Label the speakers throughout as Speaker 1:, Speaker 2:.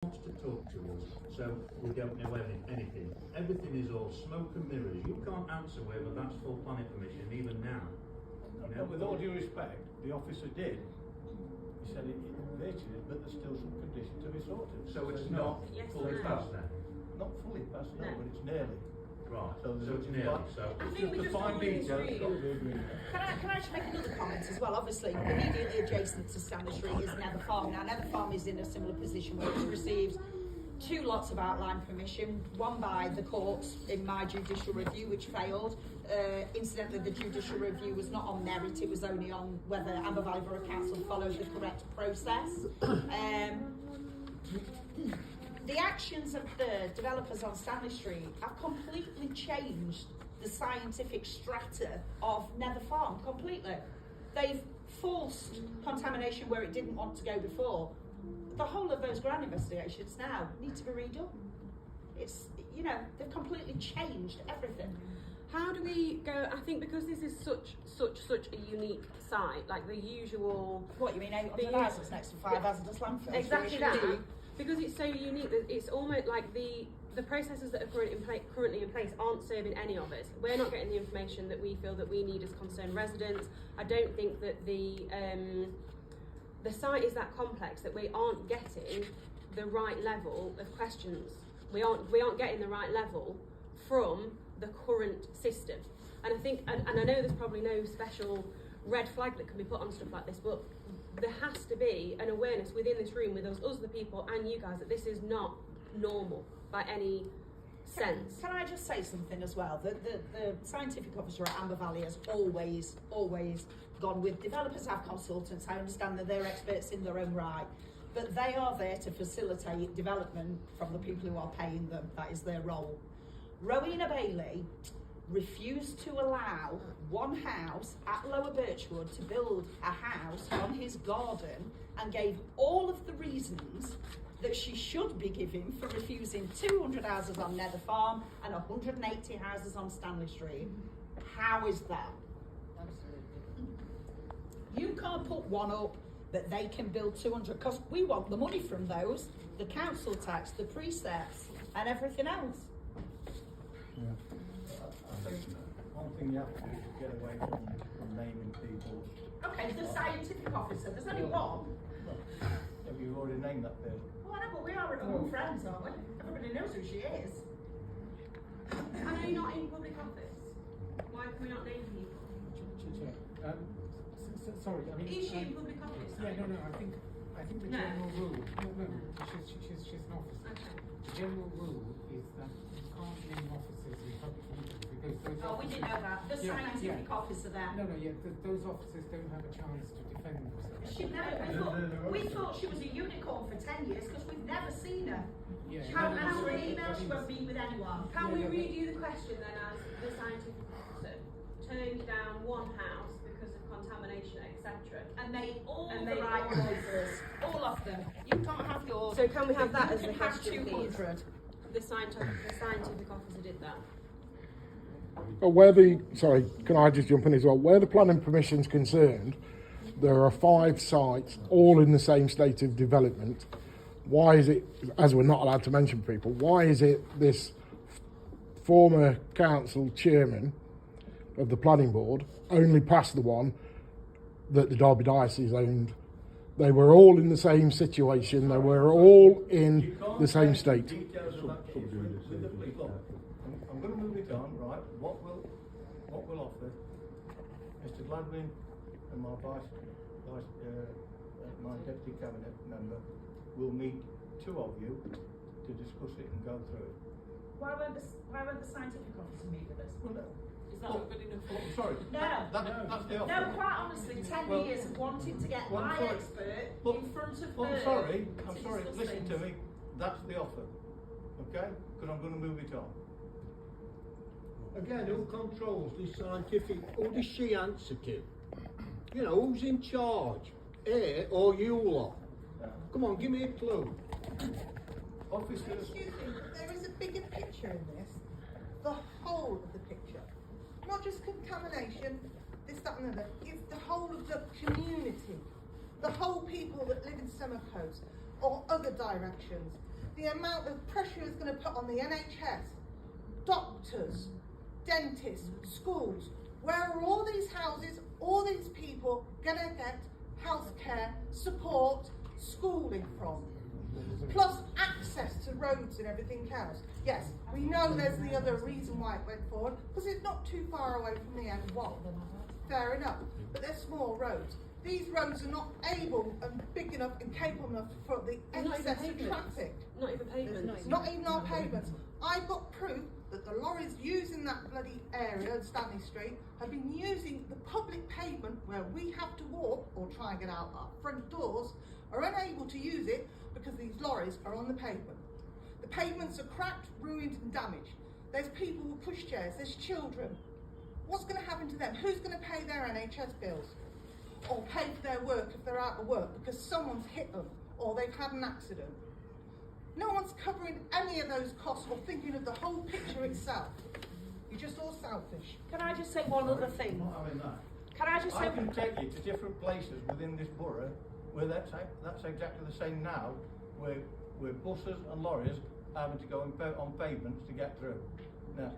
Speaker 1: wants to talk to us, so we don't know anything. Everything is all smoke and mirrors. You can't answer whether that's full planning permission even now. You know?
Speaker 2: With all due respect, the officer did. He said it virtually, but there's still some conditions to be sorted.
Speaker 1: So it's not fully passed then?
Speaker 2: Not fully passed, no, but it's nearly.
Speaker 1: Right,
Speaker 2: so
Speaker 1: it's nearly. So
Speaker 3: I think we just
Speaker 2: fine details got to be agreed.
Speaker 3: Can I just make another comment as well? Obviously, immediately adjacent to Stanley Street is Nether Farm. Now, Nether Farm is in a similar position where it's received 2 lots of outline permission, one by the courts in my judicial review, which failed. Incidentally, the judicial review was not on merit, it was only on whether Amber Valley Borough Council followed the correct process. The actions of the developers on Stanley Street have completely changed the scientific strata of Nether Farm, completely. They've forced contamination where it didn't want to go before. The whole of those ground investigations now need to be redone. It's, you know, they've completely changed everything.
Speaker 4: How do we go? I think because this is such a unique site, like the usual.
Speaker 3: What you mean, 800 houses next to 5 hazardous landfills?
Speaker 4: Exactly that. Because it's so unique that it's almost like the processes that are currently in place aren't serving any of us. We're not getting the information that we feel that we need as concerned residents. I don't think that the site is that complex that we aren't getting the right level of questions. We aren't getting the right level from the current system. And I think, and I know there's probably no special red flag that can be put on stuff like this, but there has to be an awareness within this room with us the people and you guys that this is not normal by any sense.
Speaker 3: Can I just say something as well? The scientific officer at Amber Valley has always gone with developers have consultants. I understand that they're experts in their own right, but they are there to facilitate development from the people who are paying them. That is their role. Rowena Bailey refused to allow one house at Lower Birchwood to build a house on his garden and gave all of the reasons that she should be giving for refusing 200 houses on Nether Farm and 180 houses on Stanley Street. How is that? You can't put one up that they can build 200 because we want the money from those, the council tax, the precepts and everything else.
Speaker 2: Yeah. I think one thing you have to do is get away from naming people.
Speaker 3: Okay, the scientific officer, there's only one.
Speaker 2: Well, have you already named that person?
Speaker 3: Well, I know, but we are all friends, aren't we? Everybody knows who she is.
Speaker 4: I know you're not in public office. Why can we not name people?
Speaker 5: Sorry, I mean.
Speaker 4: Is she in public office?
Speaker 5: Yeah, no. I think the general rule. No, she's an officer.
Speaker 4: Okay.
Speaker 5: The general rule is that you can't name officers in public meetings because those.
Speaker 3: Oh, we didn't know that. The scientific officer there.
Speaker 5: No, those officers don't have a chance to defend themselves.
Speaker 3: She never. We thought she was a unicorn for 10 years because we've never seen her.
Speaker 5: Yeah,
Speaker 3: She won't answer an email. She won't meet with anyone.
Speaker 4: Can we read you the question then as the scientific officer turned down one house because of contamination, etc.
Speaker 3: And made all the right noises. All of them. You can't have yours.
Speaker 4: So can we have that as
Speaker 3: the
Speaker 4: the question, please?
Speaker 3: 200.
Speaker 4: The scientific officer did that.
Speaker 6: Sorry, can I just jump in as well? Where the planning permission is concerned, there are 5 sites, all in the same state of development. Why is it, as we're not allowed to mention people, why is it this former council chairman of the planning board only passed the one that the Derby Diocese owned? They were all in the same situation. They were all in the same state.
Speaker 2: Details of that case with the police. Look, I'm going to move it on, right? What will offer Mr. Gladwin and my my deputy cabinet member will meet 2 of you to discuss it and go through it.
Speaker 3: Why won't the scientific officer meet with us?
Speaker 2: Well, no.
Speaker 4: Is that not good enough?
Speaker 2: Sorry.
Speaker 3: No.
Speaker 2: That's the offer.
Speaker 3: No, quite honestly, 10 years of wanting to get my expert in front of her.
Speaker 2: I'm sorry.
Speaker 3: discuss
Speaker 2: Listen to
Speaker 3: things.
Speaker 2: me. That's the offer. Okay? Because I'm going to move it on.
Speaker 7: Again, who controls this scientific? Who does she answer to? You know, who's in charge? Her or you lot? Come on, give me a clue.
Speaker 2: Officers.
Speaker 8: Excuse me, but there is a bigger picture in this. The whole of the picture. Not just contamination, this, that and the other. It's the whole of the community. The whole people that live in Summer Coast. or other directions. The amount of pressure it's going to put on the NHS, doctors, dentists, schools. Where are all these houses, all these people going to get healthcare, support, schooling from? Plus access to roads and everything else. Yes, we know there's the other reason why it went forward, because it's not too far away from the M1. Fair enough, but they're small roads. These roads are not able and big enough and capable enough for the excess of traffic.
Speaker 4: Not even pavements.
Speaker 8: Not even our pavements. I've got proof that the lorries using that bloody area on Stanley Street have been using the public pavement where we have to walk or try and get out our front doors, are unable to use it because these lorries are on the pavement. The pavements are cracked, ruined and damaged. There's people with pushchairs, there's children. What's going to happen to them? Who's going to pay their NHS bills? Or pay for their work if they're out of work because someone's hit them or they've had an accident? No one's covering any of those costs or thinking of the whole picture itself. You're just all selfish.
Speaker 3: Can I just say one other thing?
Speaker 2: Not having that.
Speaker 3: Can I just say?
Speaker 2: I can take you to different places within this borough where that's exactly the same now, where buses and lorries are having to go on pavements to get through. Now,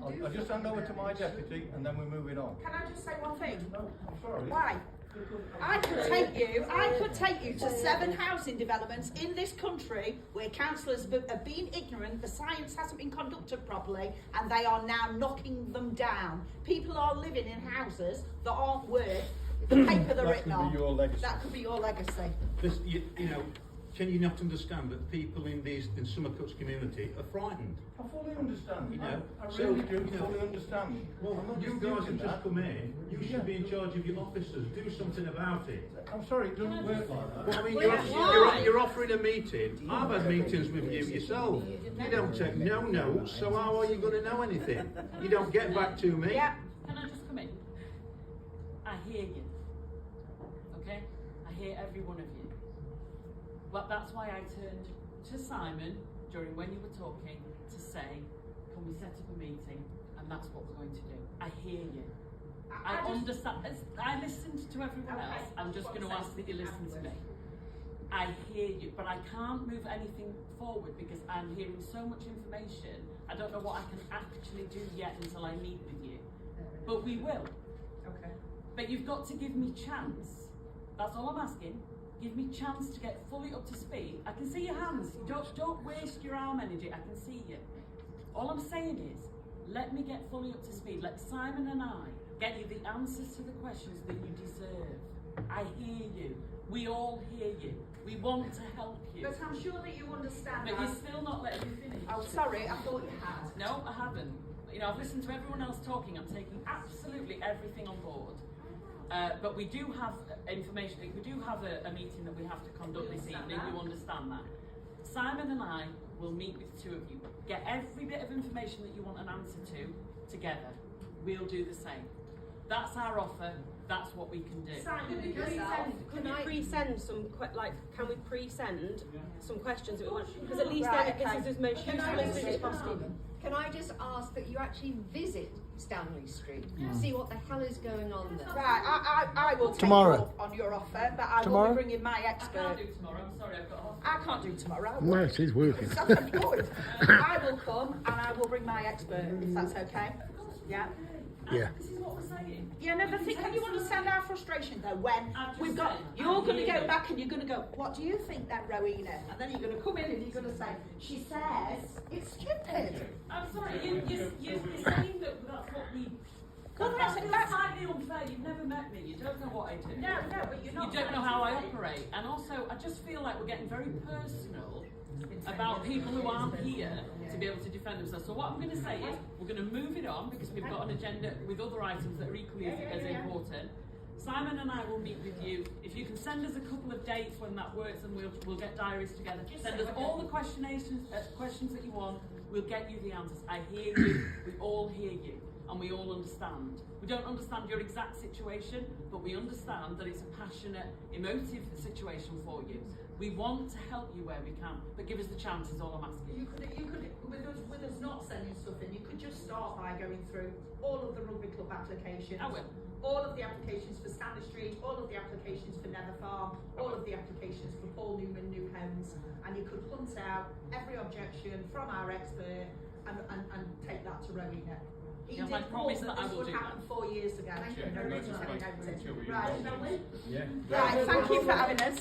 Speaker 2: I'll just hand over to my deputy and then we're moving on.
Speaker 3: Can I just say one thing?
Speaker 2: No, I'm sorry.
Speaker 3: Why? I could take you to 7 housing developments in this country where councillors have been ignorant, the science hasn't been conducted properly, and they are now knocking them down. People are living in houses that aren't worth the paper they're written on.
Speaker 2: That could be your legacy.
Speaker 3: That could be your legacy.
Speaker 1: This, you know, can you not understand that people in Summercut's community are frightened?
Speaker 2: I fully understand.
Speaker 1: You know,
Speaker 2: I
Speaker 1: so,
Speaker 2: really do
Speaker 1: you know,
Speaker 2: fully understand.
Speaker 1: Well,
Speaker 2: I'm not
Speaker 1: you guys
Speaker 2: disputing
Speaker 1: have just
Speaker 2: that.
Speaker 1: come in. You should be in charge of your officers. Do something about it.
Speaker 2: I'm sorry, it doesn't work like that.
Speaker 1: Well, I mean,
Speaker 3: Why?
Speaker 1: you're offering a meeting. I've had meetings with you yourself. You don't take no notes, so how are you going to know anything? You don't get back to me.
Speaker 3: Yeah.
Speaker 9: Can I just come in? I hear you. Okay? I hear every one of you. But that's why I turned to Simon during when you were talking to say, can we set up a meeting? And that's what we're going to do. I hear you. I understand. As I listened to everyone else, I'm just going to ask that you listen to me. I hear you, but I can't move anything forward because I'm hearing so much information. I don't know what I can actually do yet until I meet with you. But we will.
Speaker 3: Okay.
Speaker 9: But you've got to give me chance. That's all I'm asking. Give me chance to get fully up to speed. I can see your hands. Don't waste your arm energy. I can see you. All I'm saying is, let me get fully up to speed. Let Simon and I get you the answers to the questions that you deserve. I hear you. We all hear you. We want to help you.
Speaker 3: But I'm sure that you understand
Speaker 9: But
Speaker 3: that.
Speaker 9: you're still not letting me finish.
Speaker 3: Oh, sorry, I thought you had.
Speaker 9: No, I haven't. You know, I've listened to everyone else talking. I'm taking absolutely everything on board. But we do have information. We do have a meeting that we have to conduct this evening. You understand that? Simon and I will meet with the two of you. Get every bit of information that you want an answer to together. We'll do the same. That's our offer. That's what we can do.
Speaker 4: Can we pre-send some can we pre-send some questions that we want? Because at least
Speaker 3: Right,
Speaker 4: then
Speaker 3: okay.
Speaker 4: this is as most
Speaker 10: Can
Speaker 4: useful
Speaker 10: I
Speaker 4: as
Speaker 10: just
Speaker 4: soon as possible.
Speaker 10: Can I just ask that you actually visit Stanley Street, see what the hell is going on there?
Speaker 3: Right, I will take
Speaker 6: Tomorrow.
Speaker 3: you up on your offer, but I will
Speaker 6: Tomorrow?
Speaker 3: be bringing my
Speaker 9: I can't
Speaker 3: expert.
Speaker 9: do tomorrow. I'm sorry, I've got a
Speaker 3: I can't do tomorrow.
Speaker 6: No, she's working.
Speaker 3: Self-employed. I will come and I will bring my expert, if that's okay. Yeah.
Speaker 6: Yeah.
Speaker 9: This is what we're saying.
Speaker 3: Yeah, no, but can you understand our frustration though? When
Speaker 9: I've just
Speaker 3: we've got,
Speaker 9: said,
Speaker 3: you're
Speaker 9: I
Speaker 3: going to
Speaker 9: hear
Speaker 3: go
Speaker 9: you.
Speaker 3: back and you're going to go, what do you think then, Rowena? And then you're going to come in and you're going to say, she says it's stupid.
Speaker 9: I'm sorry, you're saying that that's what we...
Speaker 3: Well,
Speaker 9: that's
Speaker 3: that's-
Speaker 9: slightly unfair. You've never met me. You don't know what I do.
Speaker 3: No, but you're not.
Speaker 9: You don't know how I operate. And also, I just feel like we're getting very personal about people who aren't here to be able to defend themselves. So what I'm going to say is, we're going to move it on because we've got an agenda with other items that are equally as important. Simon and I will meet with you. If you can send us a couple of dates when that works, and we'll get diaries together. Send us all the questions that you want. We'll get you the answers. I hear you. We all hear you. And we all understand. We don't understand your exact situation, but we understand that it's a passionate, emotive situation for you. We want to help you where we can, but give us the chance is all I'm asking.
Speaker 3: You could, with us not sending stuff in, you could just start by going through all of the rugby club applications.
Speaker 9: I will.
Speaker 3: All of the applications for Stanley Street, all of the applications for Nether Farm, all of the applications for Paul Newman New Homes, and you could hunt out every objection from our expert and take that to Rowena. He
Speaker 9: Yeah,
Speaker 3: did
Speaker 9: I promise
Speaker 3: warn
Speaker 9: that I
Speaker 3: this
Speaker 9: will
Speaker 3: would
Speaker 9: do
Speaker 3: happen
Speaker 9: that.
Speaker 3: 4 years ago.
Speaker 10: Thank you
Speaker 3: And
Speaker 10: very
Speaker 3: it's
Speaker 10: much.
Speaker 3: been noted.
Speaker 11: Until we
Speaker 3: Right,
Speaker 11: indulge
Speaker 3: shall we?
Speaker 11: Yeah.
Speaker 3: Right, thank you for having us.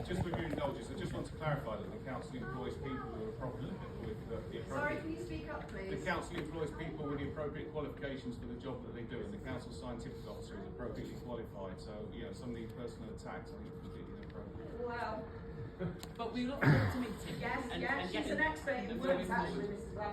Speaker 11: Just with your indulgence, I just want to clarify that the council employs people who are appropriate with the
Speaker 10: Sorry,
Speaker 11: appropriate.
Speaker 10: can you speak up,
Speaker 11: The
Speaker 10: please?
Speaker 11: council employs people with the appropriate qualifications for the job that they do, and the council scientific officer is appropriately qualified. So, some of these personal attacks, I think, are completely inappropriate.
Speaker 3: Well,
Speaker 9: But we look forward to meeting.
Speaker 3: yes,
Speaker 9: and
Speaker 3: yes, she's
Speaker 9: getting-
Speaker 3: an expert in
Speaker 9: and
Speaker 3: words
Speaker 9: moving
Speaker 3: actually,
Speaker 9: forward.
Speaker 3: Mrs. Webb.